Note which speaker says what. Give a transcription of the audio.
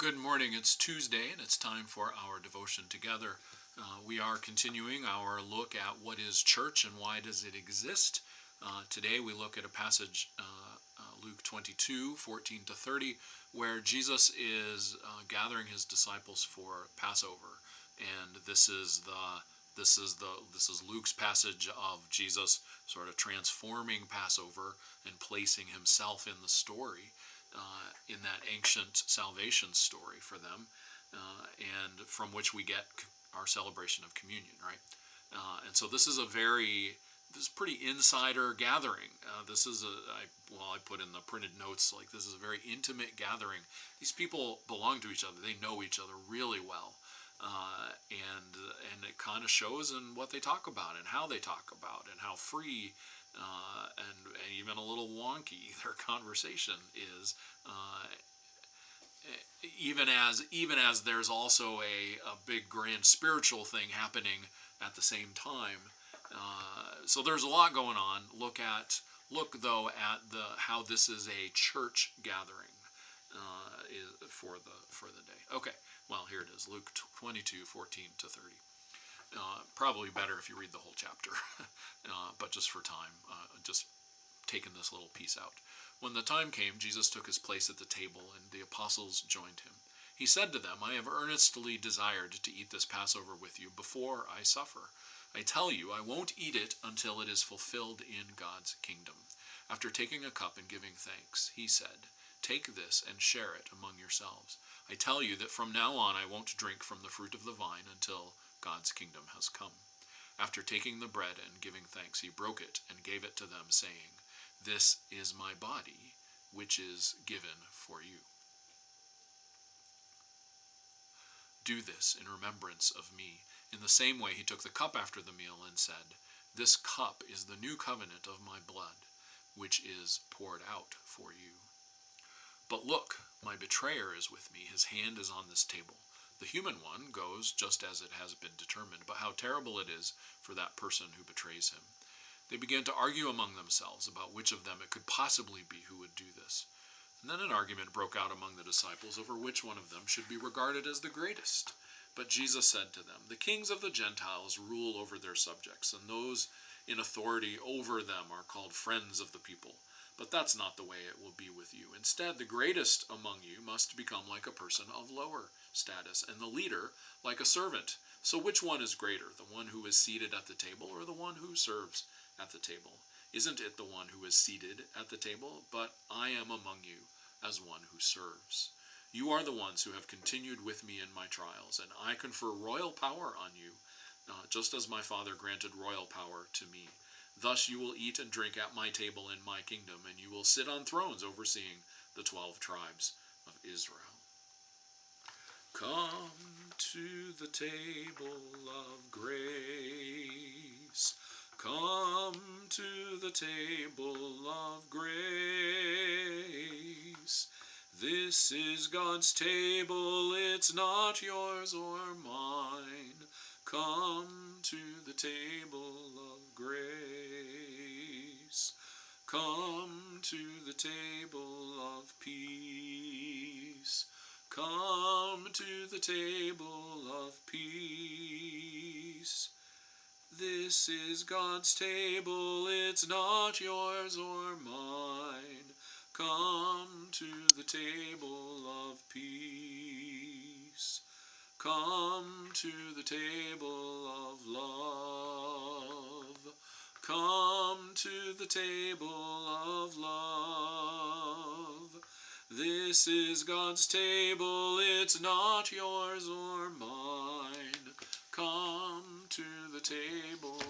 Speaker 1: Good morning. It's Tuesday and it's time for our devotion together. We are continuing our look at what is church and why does it exist. Today we look at a passage, Luke 22:14-30, where Jesus is gathering his disciples for Passover, and this is Luke's passage of Jesus sort of transforming Passover and placing himself in the story, in that ancient salvation story for them, and from which we get our celebration of communion, right? And so this is pretty insider gathering. I put in the printed notes, like, this is a very intimate gathering. These people belong to each other. They know each other really well. And it kind of shows in what they talk about and how they talk about and how free and even a little wonky their conversation is. Even as there's also a big grand spiritual thing happening at the same time. So there's a lot going on. Look though at how this is a church gathering for the day. Okay, well, here it is, Luke 22:14-30. Probably better if you read the whole chapter, but just for time, just taking this little piece out. When the time came, Jesus took his place at the table, and the apostles joined him. He said to them, "I have earnestly desired to eat this Passover with you before I suffer. I tell you, I won't eat it until it is fulfilled in God's kingdom." After taking a cup and giving thanks, he said, "Take this and share it among yourselves. I tell you that from now on I won't drink from the fruit of the vine until God's kingdom has come." After taking the bread and giving thanks, he broke it and gave it to them, saying, "This is my body, which is given for you. Do this in remembrance of me." In the same way, he took the cup after the meal and said, "This cup is the new covenant of my blood, which is poured out for you. But look, my betrayer is with me. His hand is on this table. The human one goes just as it has been determined, but how terrible it is for that person who betrays him." They began to argue among themselves about which of them it could possibly be who would do this. And then an argument broke out among the disciples over which one of them should be regarded as the greatest. But Jesus said to them, "The kings of the Gentiles rule over their subjects, and those in authority over them are called friends of the people. But that's not the way it will be with you. Instead, the greatest among you must become like a person of lower status, and the leader like a servant. So which one is greater, the one who is seated at the table or the one who serves at the table? Isn't it the one who is seated at the table? But I am among you as one who serves. You are the ones who have continued with me in my trials, and I confer royal power on you, just as my Father granted royal power to me. Thus you will eat and drink at my table in my kingdom, and you will sit on thrones overseeing the 12 tribes of Israel." Come to the table of grace. Come to the table of grace. This is God's table, it's not yours or mine. Come to the table of grace. Come to the table of peace. Come to the table of peace. This is God's table, it's not yours or mine. Come to the table of peace. Come to the table of love. Come to the table of love. This is God's table, it's not yours or mine. Come to the table